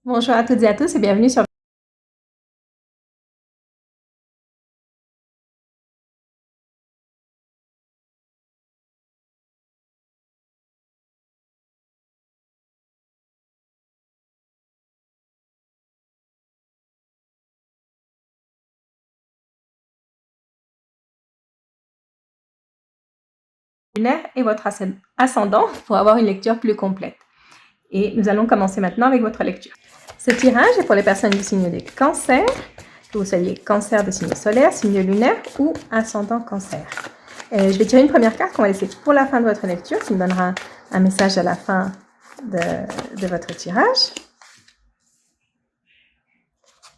Bonjour à toutes et à tous et bienvenue sur lunaire et votre ascendant pour avoir une lecture plus complète. Et nous allons commencer maintenant avec votre lecture. Ce tirage est pour les personnes du signe des cancers, que vous soyez cancer de signe solaire, signe lunaire ou ascendant cancer. Je vais tirer une première carte qu'on va laisser pour la fin de votre lecture, qui me donnera un message à la fin de votre tirage.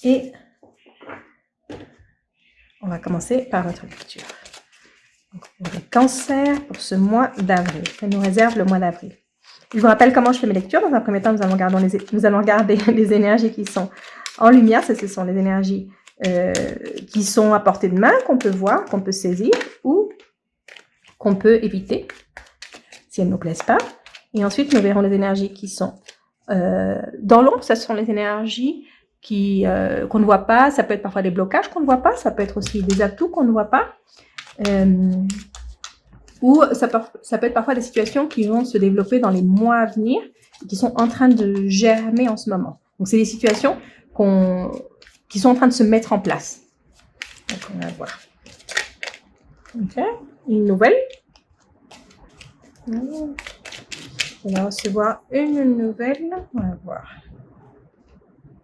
Et on va commencer par votre lecture. Donc, pour les cancers, pour ce mois d'avril, ça nous réserve le mois d'avril. Je vous rappelle comment je fais mes lectures. Dans un premier temps, nous allons regarder les énergies qui sont en lumière. Ce sont les énergies qui sont à portée de main, qu'on peut voir, qu'on peut saisir ou qu'on peut éviter si elles ne nous plaisent pas. Et ensuite, nous verrons les énergies qui sont dans l'ombre. Ce sont les énergies qu'on ne voit pas. Ça peut être parfois des blocages qu'on ne voit pas. Ça peut être aussi des atouts qu'on ne voit pas. Ou ça peut être parfois des situations qui vont se développer dans les mois à venir et qui sont en train de germer en ce moment. Donc, c'est des situations qui sont en train de se mettre en place. Donc, on va voir. Ok, une nouvelle. On va recevoir une nouvelle. On va voir.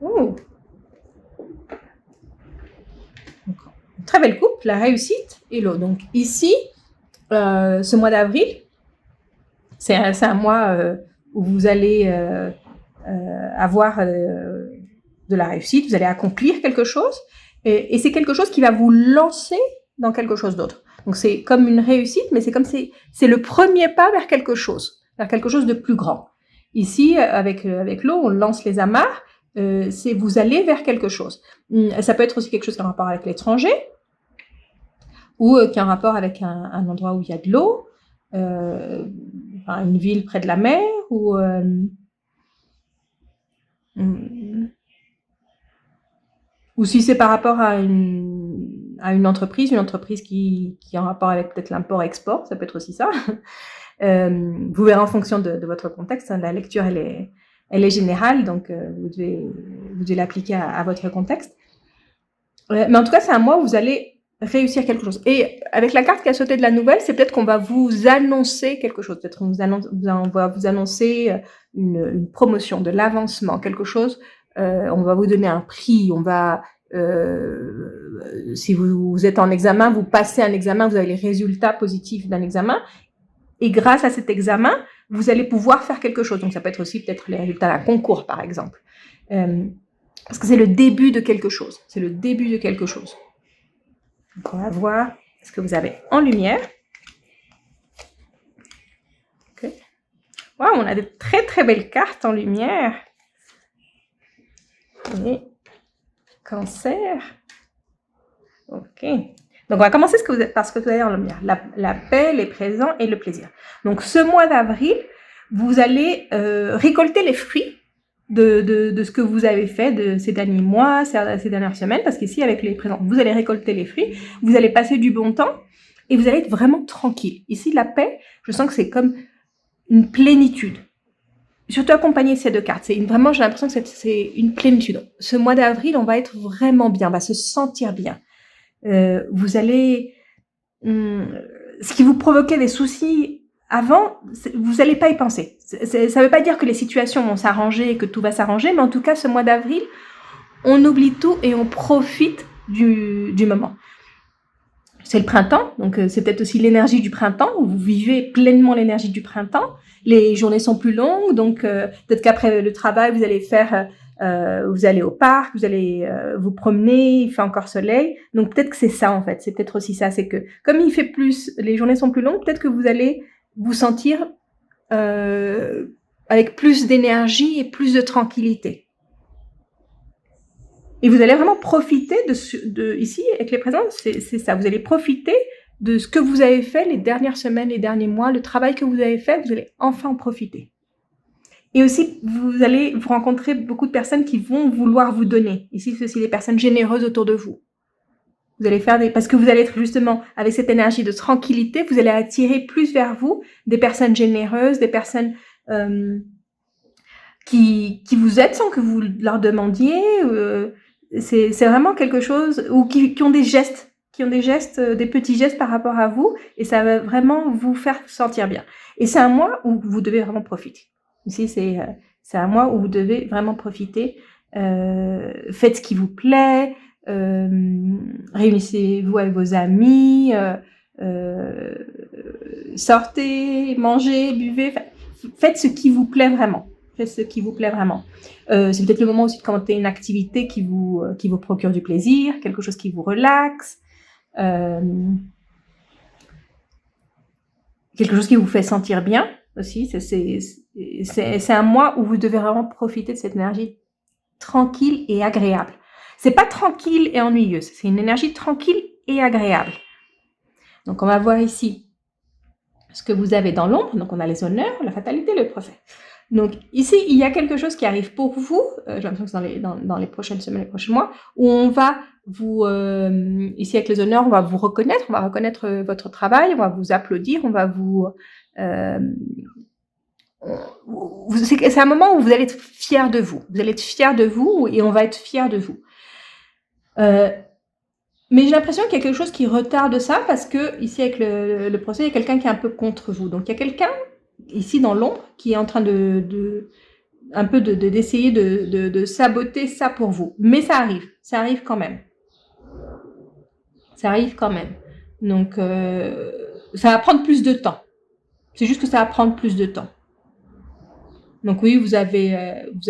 Oh. Une très belle coupe, la réussite et l'eau. Donc ici, ce mois d'avril, c'est un mois où vous allez avoir de la réussite, vous allez accomplir quelque chose, et c'est quelque chose qui va vous lancer dans quelque chose d'autre. Donc c'est comme une réussite, mais c'est comme c'est le premier pas vers quelque chose de plus grand. Ici, avec l'eau, on lance les amarres, c'est vous allez vers quelque chose. Ça peut être aussi quelque chose qui a un rapport avec l'étranger, ou qui a un rapport avec un endroit où il y a de l'eau, une ville près de la mer, ou si c'est par rapport à une entreprise qui a un rapport avec peut-être l'import-export, ça peut être aussi ça. Vous verrez en fonction de votre contexte, hein, la lecture elle est générale, donc vous devez l'appliquer à votre contexte. Mais en tout cas, c'est un mois où vous allez réussir quelque chose. Et avec la carte qui a sauté de la nouvelle, c'est peut-être qu'on va vous annoncer quelque chose. Peut-être on va vous annoncer une promotion, de l'avancement, quelque chose. On va vous donner un prix. On va, si vous êtes en examen, vous passez un examen, vous avez les résultats positifs d'un examen. Et grâce à cet examen, vous allez pouvoir faire quelque chose. Donc ça peut être aussi peut-être les résultats d'un concours, par exemple. Parce que c'est le début de quelque chose. C'est le début de quelque chose. Donc on va voir ce que vous avez en lumière. Okay. Wow, on a de très très belles cartes en lumière. Et cancer. Ok. Donc on va commencer par ce que vous avez en lumière. La paix, les présents et le plaisir. Donc ce mois d'avril, vous allez récolter les fruits de ce que vous avez fait de ces derniers mois, ces dernières semaines, parce qu'ici, avec les présents, vous allez récolter les fruits, vous allez passer du bon temps, et vous allez être vraiment tranquille. Ici, la paix, je sens que c'est comme une plénitude. Surtout accompagné de ces deux cartes. Vraiment, j'ai l'impression que c'est une plénitude. Ce mois d'avril, on va être vraiment bien, on va se sentir bien. Vous allez... ce qui vous provoquait des soucis avant, vous n'allez pas y penser. Ça ne veut pas dire que les situations vont s'arranger et que tout va s'arranger, mais en tout cas, ce mois d'avril, on oublie tout et on profite du moment. C'est le printemps, donc c'est peut-être aussi l'énergie du printemps, où vous vivez pleinement l'énergie du printemps. Les journées sont plus longues, donc peut-être qu'après le travail, vous allez vous allez au parc, vous allez vous promener, il fait encore soleil. Donc peut-être que c'est ça en fait, c'est peut-être aussi ça, c'est que comme il fait plus, les journées sont plus longues, peut-être que vous allez vous sentir avec plus d'énergie et plus de tranquillité. Et vous allez vraiment profiter ici, avec les présents, c'est ça, vous allez profiter de ce que vous avez fait les dernières semaines, les derniers mois, le travail que vous avez fait, vous allez enfin en profiter. Et aussi, vous allez vous rencontrer beaucoup de personnes qui vont vouloir vous donner. Ici, c'est aussi des personnes généreuses autour de vous. Vous allez faire parce que vous allez être justement avec cette énergie de tranquillité, vous allez attirer plus vers vous des personnes généreuses, des personnes qui vous aident sans que vous leur demandiez. C'est vraiment quelque chose, ou qui ont des gestes, des petits gestes par rapport à vous, et ça va vraiment vous faire sentir bien. Et c'est un mois où vous devez vraiment profiter. Ici, c'est un mois où vous devez vraiment profiter. Faites ce qui vous plaît, réunissez-vous avec vos amis, sortez, mangez, buvez, faites ce qui vous plaît vraiment. Faites ce qui vous plaît vraiment. C'est peut-être le moment aussi de commenter une activité qui vous procure du plaisir, quelque chose qui vous relaxe, quelque chose qui vous fait sentir bien aussi. C'est un mois où vous devez vraiment profiter de cette énergie tranquille et agréable. C'est pas tranquille et ennuyeuse, c'est une énergie tranquille et agréable. Donc on va voir ici ce que vous avez dans l'ombre. Donc on a les honneurs, la fatalité, le procès. Donc ici, il y a quelque chose qui arrive pour vous, j'ai l'impression que c'est dans les prochaines semaines, les prochains mois, où on va vous, ici avec les honneurs, on va vous reconnaître, on va reconnaître votre travail, on va vous applaudir, on va vous... c'est un moment où vous allez être fiers de vous. Vous allez être fiers de vous et on va être fiers de vous. Mais j'ai l'impression qu'il y a quelque chose qui retarde ça parce que ici avec le procès, il y a quelqu'un qui est un peu contre vous. Donc il y a quelqu'un ici dans l'ombre qui est en train d'essayer de saboter ça pour vous. Mais ça arrive quand même. Ça arrive quand même. Donc ça va prendre plus de temps. C'est juste que ça va prendre plus de temps. Donc oui, vous allez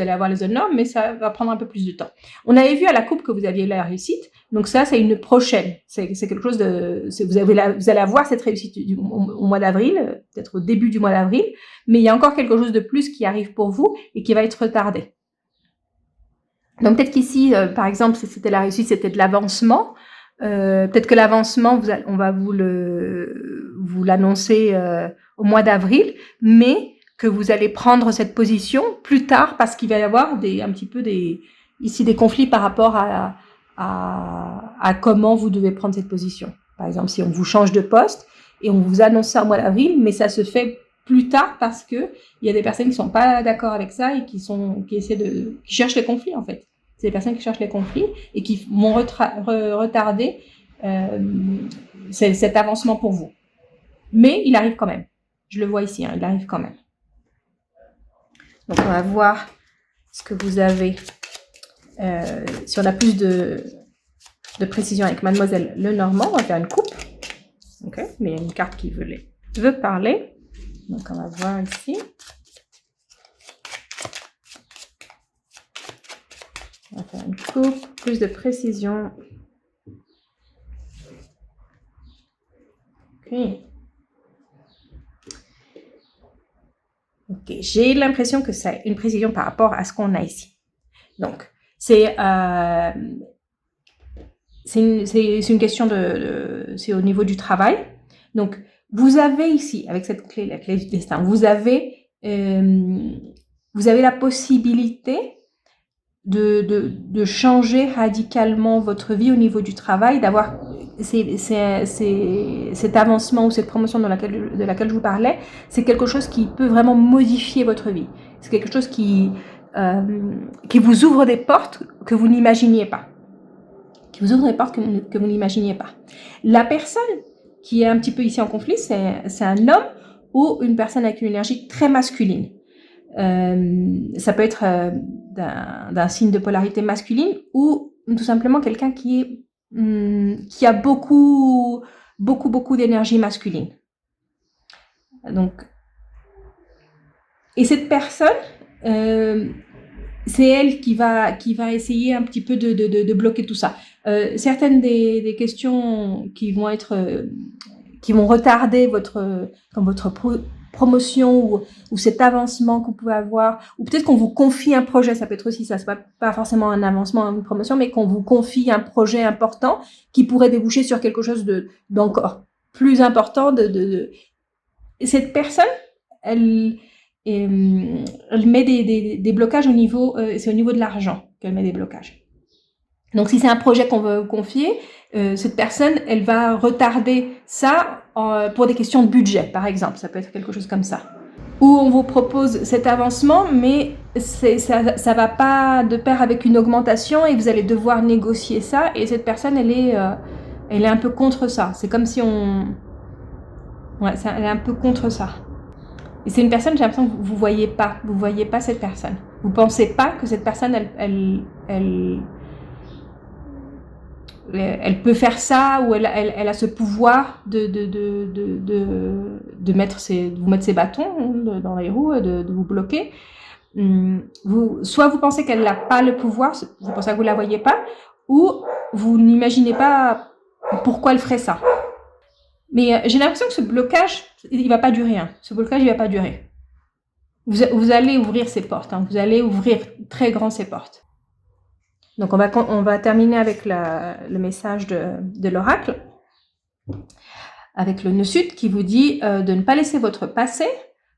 avoir les honneurs, mais ça va prendre un peu plus de temps. On avait vu à la coupe que vous aviez la réussite. Donc ça, c'est une prochaine. C'est quelque chose de... Vous allez avoir cette réussite au mois d'avril, peut-être au début du mois d'avril, mais il y a encore quelque chose de plus qui arrive pour vous et qui va être retardé. Donc peut-être qu'ici, par exemple, si c'était la réussite, c'était de l'avancement. Peut-être que l'avancement, on va vous l'annoncer au mois d'avril, mais que vous allez prendre cette position plus tard parce qu'il va y avoir des conflits par rapport à comment vous devez prendre cette position. Par exemple, si on vous change de poste et on vous annonce ça au mois d'avril, mais ça se fait plus tard parce que il y a des personnes qui sont pas d'accord avec ça et qui cherchent les conflits en fait. C'est des personnes qui cherchent les conflits et qui vont retarder cet avancement pour vous. Mais il arrive quand même. Je le vois ici, il arrive quand même. Donc, on va voir ce que vous avez. Si on a plus de précision avec Mademoiselle Lenormand, on va faire une coupe. Ok, mais il y a une carte qui veut parler. Donc, on va voir ici. On va faire une coupe, plus de précision. Ok. Ok, j'ai l'impression que c'est une précision par rapport à ce qu'on a ici. Donc, c'est une question c'est au niveau du travail. Donc, vous avez ici, avec cette clé, la clé du destin, vous avez la possibilité de changer radicalement votre vie au niveau du travail, d'avoir cet avancement ou cette promotion de laquelle je vous parlais. C'est quelque chose qui peut vraiment modifier votre vie. C'est quelque chose qui vous ouvre des portes que vous n'imaginiez pas. Qui vous ouvre des portes que vous n'imaginiez pas. La personne qui est un petit peu ici en conflit, c'est un homme ou une personne avec une énergie très masculine. Ça peut être d'un signe de polarité masculine ou tout simplement quelqu'un qui a beaucoup d'énergie masculine. Donc, et cette personne, c'est elle qui va essayer un petit peu de bloquer tout ça. Certaines des questions qui vont retarder votre promotion ou cet avancement que vous pouvez avoir, ou peut-être qu'on vous confie un projet, ça peut être aussi ça, c'est pas forcément un avancement, une promotion, mais qu'on vous confie un projet important qui pourrait déboucher sur quelque chose d'encore plus important. Cette personne, elle elle met des blocages au niveau, c'est au niveau de l'argent qu'elle met des blocages. Donc si c'est un projet qu'on veut confier, cette personne, elle va retarder ça pour des questions de budget, par exemple. Ça peut être quelque chose comme ça. Ou on vous propose cet avancement, mais ça va pas de pair avec une augmentation et vous allez devoir négocier ça. Et cette personne, elle est un peu contre ça. C'est comme si elle est un peu contre ça. Et c'est une personne, j'ai l'impression que vous voyez pas cette personne. Vous pensez pas que cette personne, elle peut faire ça, ou elle a ce pouvoir de vous mettre ses bâtons dans les roues, de vous bloquer. Soit vous pensez qu'elle n'a pas le pouvoir, c'est pour ça que vous la voyez pas, ou vous n'imaginez pas pourquoi elle ferait ça. Mais j'ai l'impression que ce blocage, il va pas durer. Ce blocage, il va pas durer. Vous allez ouvrir ces portes. Vous allez ouvrir très grand ces portes. Donc, on va terminer avec le message de l'oracle, avec le nœud sud qui vous dit de ne pas laisser votre passé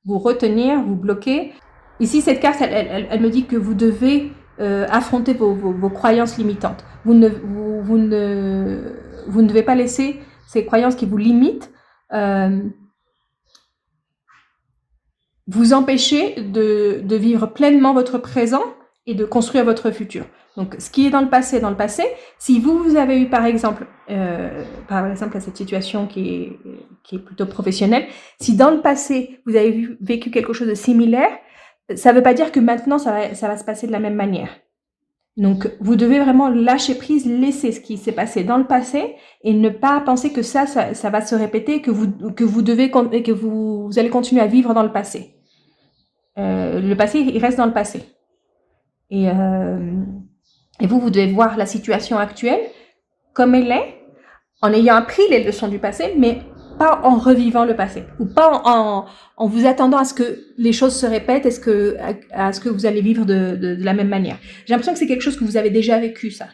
vous retenir, vous bloquer. Ici, cette carte, elle me dit que vous devez affronter vos croyances limitantes. Vous ne devez pas laisser ces croyances qui vous limitent vous empêcher de vivre pleinement votre présent et de construire votre futur. Donc, ce qui est dans le passé, si vous avez eu, par exemple, cette situation qui est plutôt professionnelle, si dans le passé, vous avez vécu quelque chose de similaire, ça ne veut pas dire que maintenant, ça va se passer de la même manière. Donc, vous devez vraiment lâcher prise, laisser ce qui s'est passé dans le passé et ne pas penser que ça va se répéter, que vous allez continuer à vivre dans le passé. Le passé, il reste dans le passé. Et vous devez voir la situation actuelle comme elle est, en ayant appris les leçons du passé, mais pas en revivant le passé, ou pas en vous attendant à ce que les choses se répètent, à ce que vous allez vivre de la même manière. J'ai l'impression que c'est quelque chose que vous avez déjà vécu, ça.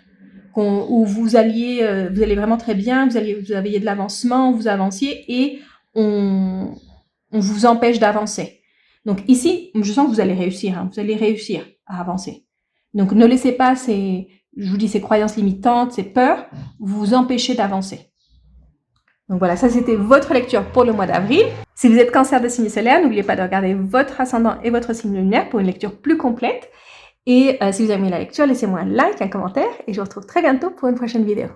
Où vous allez vraiment très bien, vous aviez de l'avancement, vous avanciez, et on vous empêche d'avancer. Donc ici, je sens que vous allez réussir, vous allez réussir à avancer. Donc ne laissez pas ces croyances limitantes, ces peurs, vous empêcher d'avancer. Donc voilà, ça c'était votre lecture pour le mois d'avril. Si vous êtes cancer de signe solaire, n'oubliez pas de regarder votre ascendant et votre signe lunaire pour une lecture plus complète. Et si vous avez aimé la lecture, laissez-moi un like, un commentaire, et je vous retrouve très bientôt pour une prochaine vidéo.